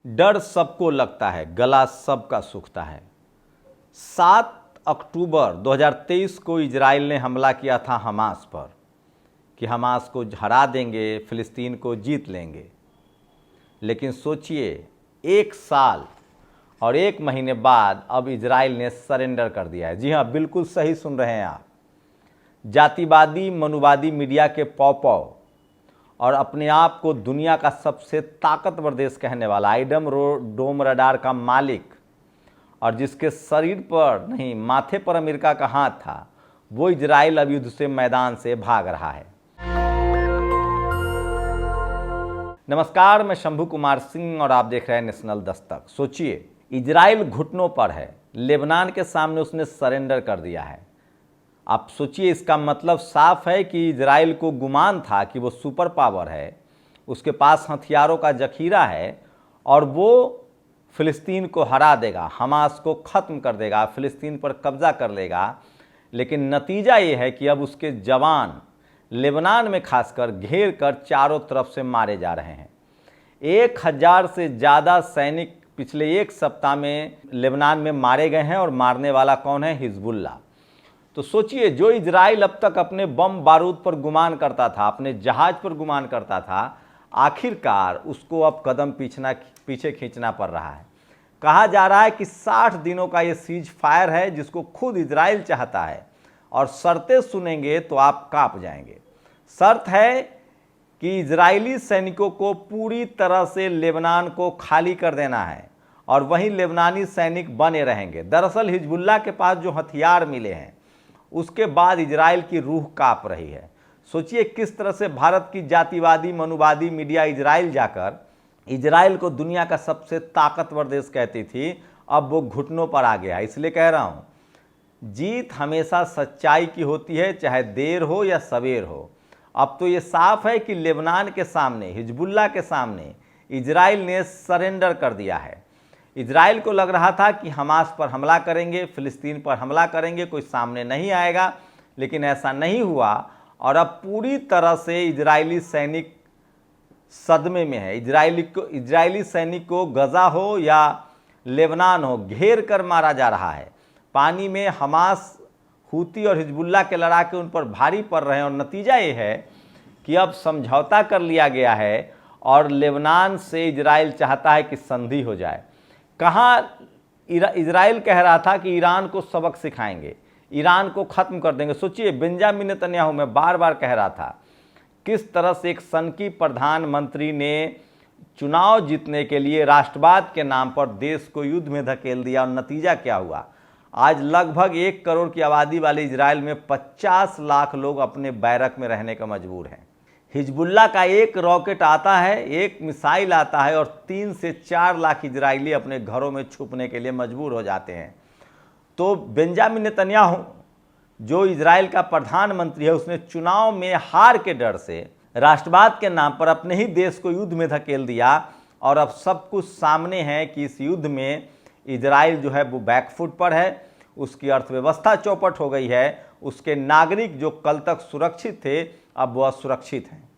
डर सबको लगता है, गला सबका सूखता है। 7 अक्टूबर 2023 को इजराइल ने हमला किया था हमास पर कि हमास को हरा देंगे, फ़िलिस्तीन को जीत लेंगे। लेकिन सोचिए, 1 साल और 1 महीने बाद अब इजराइल ने सरेंडर कर दिया है। जी हाँ, बिल्कुल सही सुन रहे हैं आप। जातिवादी मनुवादी मीडिया के पौ और अपने आप को दुनिया का सबसे ताकतवर देश कहने वाला, आइडम डोम रडार का मालिक और जिसके शरीर पर नहीं माथे पर अमेरिका का हाथ था, वो इजराइल अब युद्ध से मैदान से भाग रहा है। नमस्कार, मैं शंभू कुमार सिंह और आप देख रहे हैं नेशनल दस्तक। सोचिए, इजराइल घुटनों पर है, लेबनान के सामने उसने सरेंडर कर दिया है। आप सोचिए, इसका मतलब साफ है कि इजराइल को गुमान था कि वो सुपर पावर है, उसके पास हथियारों का जखीरा है और वो फ़िलिस्तीन को हरा देगा, हमास को ख़त्म कर देगा, फ़िलिस्तीन पर कब्जा कर लेगा। लेकिन नतीजा ये है कि अब उसके जवान लेबनान में खासकर घेर कर चारों तरफ से मारे जा रहे हैं। 1000 से ज़्यादा सैनिक पिछले 1 सप्ताह में लेबनान में मारे गए हैं और मारने वाला कौन है? हिजबुल्लाह। तो सोचिए, जो इजराइल अब तक अपने बम बारूद पर गुमान करता था, अपने जहाज पर गुमान करता था, आखिरकार उसको अब कदम पीछे खींचना पड़ रहा है। कहा जा रहा है कि 60 दिनों का ये सीज फायर है जिसको खुद इजराइल चाहता है और शर्तें सुनेंगे तो आप कांप जाएंगे। शर्त है कि इजरायली सैनिकों को पूरी तरह से लेबनान को खाली कर देना है और वहीं लेबनानी सैनिक बने रहेंगे। दरअसल हिजबुल्लाह के पास जो हथियार मिले हैं उसके बाद इजराइल की रूह कांप रही है। सोचिए किस तरह से भारत की जातिवादी मनुवादी मीडिया इजराइल जाकर इजराइल को दुनिया का सबसे ताकतवर देश कहती थी, अब वो घुटनों पर आ गया। इसलिए कह रहा हूँ, जीत हमेशा सच्चाई की होती है, चाहे देर हो या सवेर हो। अब तो ये साफ है कि लेबनान के सामने, हिजबुल्लाह के सामने इजराइल ने सरेंडर कर दिया है। इजराइल को लग रहा था कि हमास पर हमला करेंगे, फ़िलिस्तीन पर हमला करेंगे, कोई सामने नहीं आएगा, लेकिन ऐसा नहीं हुआ और अब पूरी तरह से इजरायली सैनिक सदमे में है। इजरायली सैनिक को गजा हो या लेबनान हो, घेर कर मारा जा रहा है। पानी में हमास, हूती और हिजबुल्लाह के लड़ाके उन पर भारी पड़ रहे हैं और नतीजा ये है कि अब समझौता कर लिया गया है और लेबनान से इजराइल चाहता है कि संधि हो जाए। कहाँ इजराइल कह रहा था कि ईरान को सबक सिखाएंगे, ईरान को ख़त्म कर देंगे। सोचिए, बेंजामिन नेतन्याहू, मैं बार बार कह रहा था किस तरह से एक सनकी प्रधानमंत्री ने चुनाव जीतने के लिए राष्ट्रवाद के नाम पर देश को युद्ध में धकेल दिया और नतीजा क्या हुआ? आज लगभग 1 करोड़ की आबादी वाले इजराइल में 50 लाख लोग अपने बैरक में रहने का मजबूर हैं। हिजबुल्लाह का एक रॉकेट आता है, एक मिसाइल आता है और 3 से 4 लाख इजरायली अपने घरों में छुपने के लिए मजबूर हो जाते हैं। तो बेंजामिन नेतन्याहू जो इजराइल का प्रधानमंत्री है, उसने चुनाव में हार के डर से राष्ट्रवाद के नाम पर अपने ही देश को युद्ध में धकेल दिया और अब सब कुछ सामने है कि इस युद्ध में इजराइल जो है वो बैकफुट पर है, उसकी अर्थव्यवस्था चौपट हो गई है, उसके नागरिक जो कल तक सुरक्षित थे अब वो असुरक्षित हैं।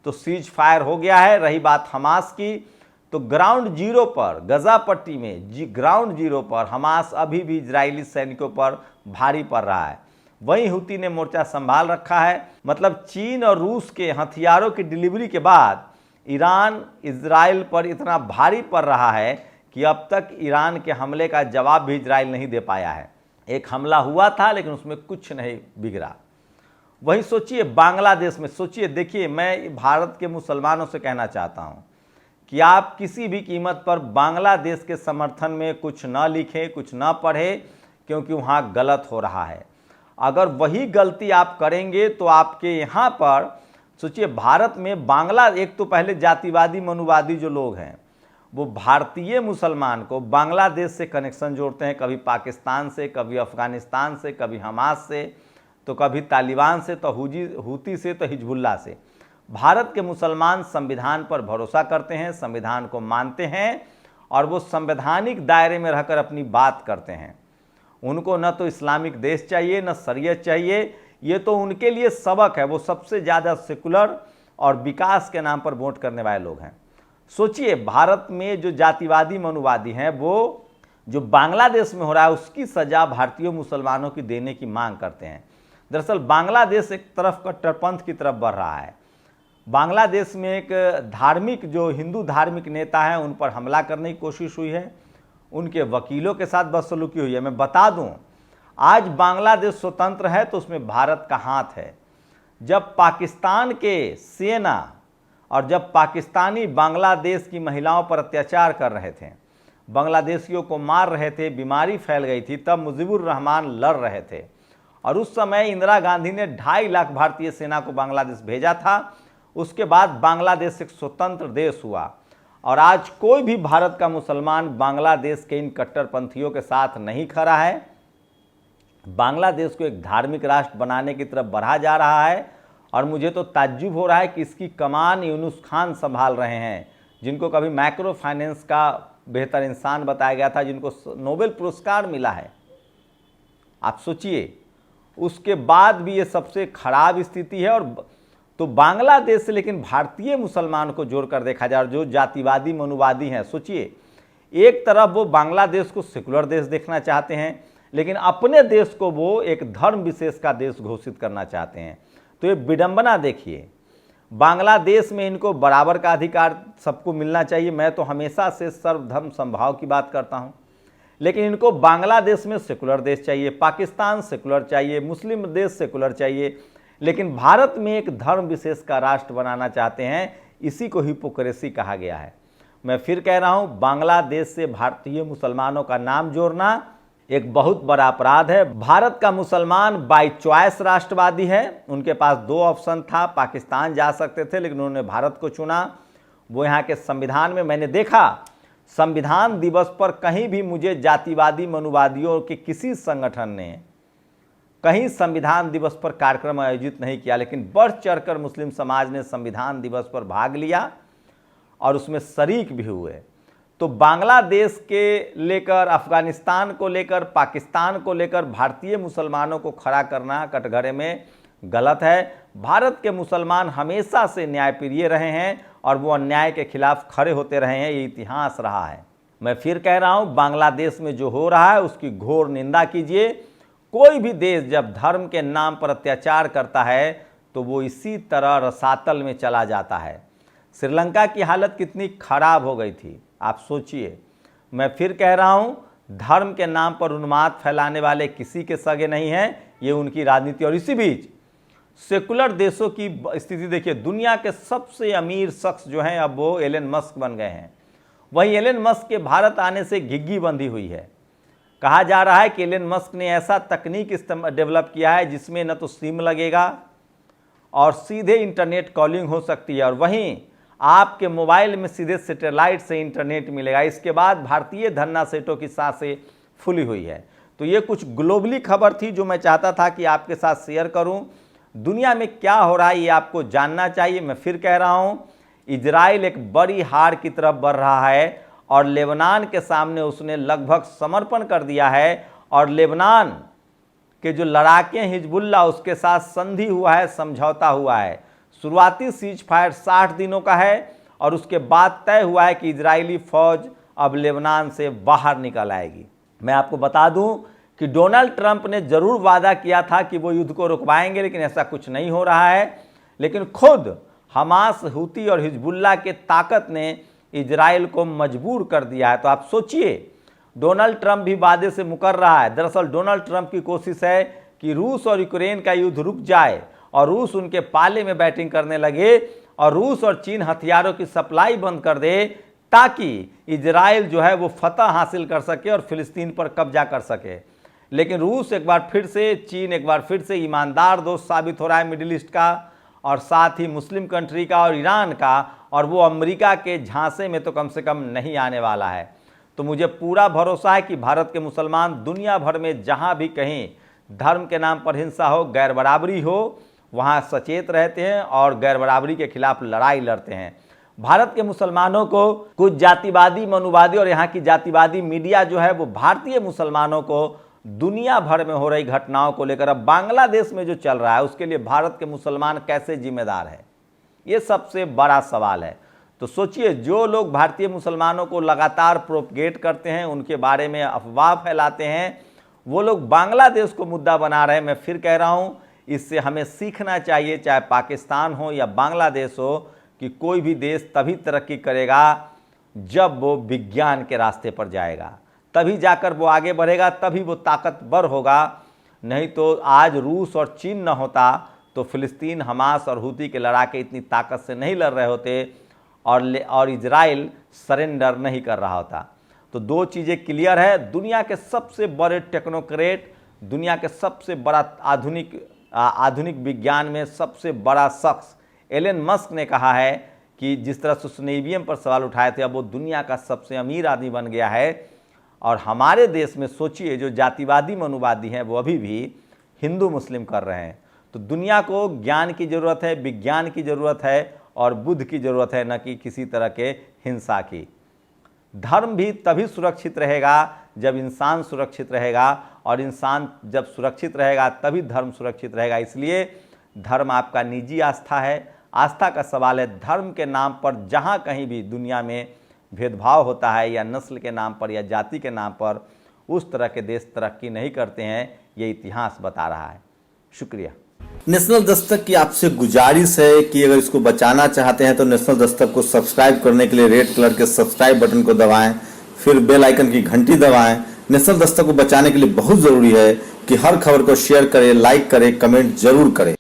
तो सीज फायर हो गया है। रही बात हमास की, तो ग्राउंड जीरो पर, गजा पट्टी में ग्राउंड जीरो पर हमास अभी भी इजरायली सैनिकों पर भारी पड़ रहा है। वहीं हूती ने मोर्चा संभाल रखा है। मतलब चीन और रूस के हथियारों की डिलीवरी के बाद ईरान इजराइल पर इतना भारी पड़ रहा है कि अब तक ईरान के हमले का जवाब भी इजराइल नहीं दे पाया है। एक हमला हुआ था लेकिन उसमें कुछ नहीं बिगड़ा। वहीं सोचिए बांग्लादेश में, सोचिए, देखिए, मैं भारत के मुसलमानों से कहना चाहता हूं कि आप किसी भी कीमत पर बांग्लादेश के समर्थन में कुछ न लिखें, कुछ न पढ़ें, क्योंकि वहां गलत हो रहा है। अगर वही गलती आप करेंगे तो आपके यहाँ पर, सोचिए, भारत में बांग्ला, एक तो पहले जातिवादी मनुवादी जो लोग हैं वो भारतीय मुसलमान को बांग्लादेश से कनेक्शन जोड़ते हैं, कभी पाकिस्तान से, कभी अफ़गानिस्तान से, कभी हमास से, तो कभी तालिबान से, तो हूती से, तो हिजबुल्लाह से। भारत के मुसलमान संविधान पर भरोसा करते हैं, संविधान को मानते हैं और वो संवैधानिक दायरे में रहकर अपनी बात करते हैं। उनको न तो इस्लामिक देश चाहिए, न शरीयत चाहिए, ये तो उनके लिए सबक है। वो सबसे ज़्यादा सेकुलर और विकास के नाम पर वोट करने वाले लोग हैं। सोचिए, भारत में जो जातिवादी मनुवादी हैं वो जो बांग्लादेश में हो रहा है उसकी सजा भारतीय मुसलमानों की देने की मांग करते हैं। दरअसल बांग्लादेश एक तरफ कट्टरपंथ की तरफ बढ़ रहा है। बांग्लादेश में एक धार्मिक जो हिंदू धार्मिक नेता हैं उन पर हमला करने की कोशिश हुई है, उनके वकीलों के साथ बदसलूकी हुई है। मैं बता दूं, आज बांग्लादेश स्वतंत्र है तो उसमें भारत का हाथ है। जब पाकिस्तान के सेना और जब पाकिस्तानी बांग्लादेश की महिलाओं पर अत्याचार कर रहे थे, बांग्लादेशियों को मार रहे थे, बीमारी फैल गई थी, तब मुजीबुर रहमान लड़ रहे थे और उस समय इंदिरा गांधी ने 2.5 लाख भारतीय सेना को बांग्लादेश भेजा था। उसके बाद बांग्लादेश एक स्वतंत्र देश हुआ और आज कोई भी भारत का मुसलमान बांग्लादेश के इन कट्टरपंथियों के साथ नहीं खड़ा है। बांग्लादेश को एक धार्मिक राष्ट्र बनाने की तरफ बढ़ा जा रहा है और मुझे तो ताज्जुब हो रहा है कि इसकी कमान यूनुस खान संभाल रहे हैं, जिनको कभी माइक्रो फाइनेंस का बेहतर इंसान बताया गया था, जिनको नोबेल पुरस्कार मिला है। आप सोचिए, उसके बाद भी ये सबसे खराब स्थिति है। और तो बांग्लादेश से लेकिन भारतीय मुसलमान को जोड़कर देखा जाए और जो जातिवादी मनुवादी हैं, सोचिए, एक तरफ वो बांग्लादेश को सेकुलर देश देखना चाहते हैं लेकिन अपने देश को वो एक धर्म विशेष का देश घोषित करना चाहते हैं। तो ये विडंबना देखिए, बांग्लादेश में इनको बराबर का अधिकार सबको मिलना चाहिए। मैं तो हमेशा से सर्वधर्म समभाव की बात करता हूँ, लेकिन इनको बांग्लादेश में सेकुलर देश चाहिए, पाकिस्तान सेकुलर चाहिए, मुस्लिम देश सेकुलर चाहिए, लेकिन भारत में एक धर्म विशेष का राष्ट्र बनाना चाहते हैं। इसी को हिपोक्रेसी कहा गया है। मैं फिर कह रहा हूँ, बांग्लादेश से भारतीय मुसलमानों का नाम जोड़ना एक बहुत बड़ा अपराध है। भारत का मुसलमान बाय चॉइस राष्ट्रवादी है। उनके पास 2 ऑप्शन था, पाकिस्तान जा सकते थे लेकिन उन्होंने भारत को चुना। वो यहाँ के संविधान में, मैंने देखा संविधान दिवस पर कहीं भी मुझे जातिवादी मनुवादियों के किसी संगठन ने कहीं संविधान दिवस पर कार्यक्रम आयोजित नहीं किया, लेकिन बढ़ चढ़कर मुस्लिम समाज ने संविधान दिवस पर भाग लिया और उसमें शरीक भी हुए। तो बांग्लादेश के लेकर, अफगानिस्तान को लेकर, पाकिस्तान को लेकर भारतीय मुसलमानों को खड़ा करना कटघरे में गलत है। भारत के मुसलमान हमेशा से न्यायप्रिय रहे हैं और वो अन्याय के खिलाफ खड़े होते रहे हैं, ये इतिहास रहा है। मैं फिर कह रहा हूँ, बांग्लादेश में जो हो रहा है उसकी घोर निंदा कीजिए। कोई भी देश जब धर्म के नाम पर अत्याचार करता है तो वो इसी तरह रसातल में चला जाता है। श्रीलंका की हालत कितनी खराब हो गई थी, आप सोचिए। मैं फिर कह रहा हूं, धर्म के नाम पर उन्माद फैलाने वाले किसी के सगे नहीं हैं, ये उनकी राजनीति। और इसी बीच सेकुलर देशों की स्थिति देखिए, दुनिया के सबसे अमीर शख्स जो हैं अब वो एलन मस्क बन गए हैं। वहीं एलन मस्क के भारत आने से घिघी बंधी हुई है। कहा जा रहा है कि एलन मस्क ने ऐसा तकनीक डेवलप किया है जिसमें न तो सिम लगेगा और सीधे इंटरनेट कॉलिंग हो सकती है और वहीं आपके मोबाइल में सीधे सैटेलाइट से इंटरनेट मिलेगा। इसके बाद भारतीय धन्ना सेठों की सांसें फूली हुई है। तो ये कुछ ग्लोबली खबर थी जो मैं चाहता था कि आपके साथ शेयर करूं। दुनिया में क्या हो रहा है ये आपको जानना चाहिए। मैं फिर कह रहा हूं, इजराइल एक बड़ी हार की तरफ बढ़ रहा है और लेबनान के सामने उसने लगभग समर्पण कर दिया है और लेबनान के जो लड़ाके हिजबुल्लाह उसके साथ संधि हुआ है, समझौता हुआ है। शुरुआती सीज फायर 60 दिनों का है और उसके बाद तय हुआ है कि इजरायली फौज अब लेबनान से बाहर निकल आएगी। मैं आपको बता दूं कि डोनाल्ड ट्रंप ने जरूर वादा किया था कि वो युद्ध को रुकवाएंगे, लेकिन ऐसा कुछ नहीं हो रहा है। लेकिन खुद हमास, हूती और हिजबुल्लाह के ताकत ने इजराइल को मजबूर कर दिया है। तो आप सोचिए, डोनाल्ड ट्रंप भी वादे से मुकर रहा है। दरअसल डोनाल्ड ट्रंप की कोशिश है कि रूस और यूक्रेन का युद्ध रुक जाए और रूस उनके पाले में बैटिंग करने लगे और रूस और चीन हथियारों की सप्लाई बंद कर दे ताकि इजराइल जो है वो फतह हासिल कर सके और फिलिस्तीन पर कब्जा कर सके। लेकिन रूस एक बार फिर से, चीन एक बार फिर से ईमानदार दोस्त साबित हो रहा है मिडिल ईस्ट का और साथ ही मुस्लिम कंट्री का और ईरान का, और वो अमेरिका के झांसे में तो कम से कम नहीं आने वाला है। तो मुझे पूरा भरोसा है कि भारत के मुसलमान दुनिया भर में जहां भी कहीं धर्म के नाम पर हिंसा हो, गैर बराबरी हो, वहां सचेत रहते हैं और गैर बराबरी के खिलाफ लड़ाई लड़ते हैं। भारत के मुसलमानों को कुछ जातिवादी मनुवादी और यहाँ की जातिवादी मीडिया जो है वो भारतीय मुसलमानों को दुनिया भर में हो रही घटनाओं को लेकर, अब बांग्लादेश में जो चल रहा है उसके लिए भारत के मुसलमान कैसे जिम्मेदार है, ये सबसे बड़ा सवाल है। तो सोचिए, जो लोग भारतीय मुसलमानों को लगातार प्रोपगेट करते हैं, उनके बारे में अफवाह फैलाते हैं, वो लोग बांग्लादेश को मुद्दा बना रहे हैं। मैं फिर कह रहा हूँ, इससे हमें सीखना चाहिए, चाहे पाकिस्तान हो या बांग्लादेश हो, कि कोई भी देश तभी तरक्की करेगा जब वो विज्ञान के रास्ते पर जाएगा, तभी जाकर वो आगे बढ़ेगा, तभी वो ताकतवर होगा। नहीं तो आज रूस और चीन न होता तो फिलिस्तीन, हमास और हूती के लड़ाके इतनी ताकत से नहीं लड़ रहे होते और इजराइल सरेंडर नहीं कर रहा होता। तो दो चीज़ें क्लियर है, दुनिया के सबसे बड़े टेक्नोक्रेट, दुनिया के सबसे बड़ा आधुनिक विज्ञान में सबसे बड़ा शख्स एलन मस्क ने कहा है कि जिस तरह से उसने ईवीएम पर सवाल उठाए थे, अब वो दुनिया का सबसे अमीर आदमी बन गया है। और हमारे देश में सोचिए, जो जातिवादी मनुवादी हैं वो अभी भी हिंदू मुस्लिम कर रहे हैं। तो दुनिया को ज्ञान की ज़रूरत है, विज्ञान की ज़रूरत है और बुद्ध की ज़रूरत है, न कि किसी तरह के हिंसा की। धर्म भी तभी सुरक्षित रहेगा जब इंसान सुरक्षित रहेगा, और इंसान जब सुरक्षित रहेगा तभी धर्म सुरक्षित रहेगा। इसलिए धर्म आपका निजी आस्था है, आस्था का सवाल है। धर्म के नाम पर जहाँ कहीं भी दुनिया में भेदभाव होता है, या नस्ल के नाम पर या जाति के नाम पर, उस तरह के देश तरक्की नहीं करते हैं, ये इतिहास बता रहा है। शुक्रिया। नेशनल दस्तक की आपसे गुजारिश है कि अगर इसको बचाना चाहते हैं तो नेशनल दस्तक को सब्सक्राइब करने के लिए रेड कलर के सब्सक्राइब बटन को दबाएं, फिर बेल आइकन की घंटी दबाएं। नेशनल दस्तक को बचाने के लिए बहुत ज़रूरी है कि हर खबर को शेयर करें, लाइक करें, कमेंट जरूर करें।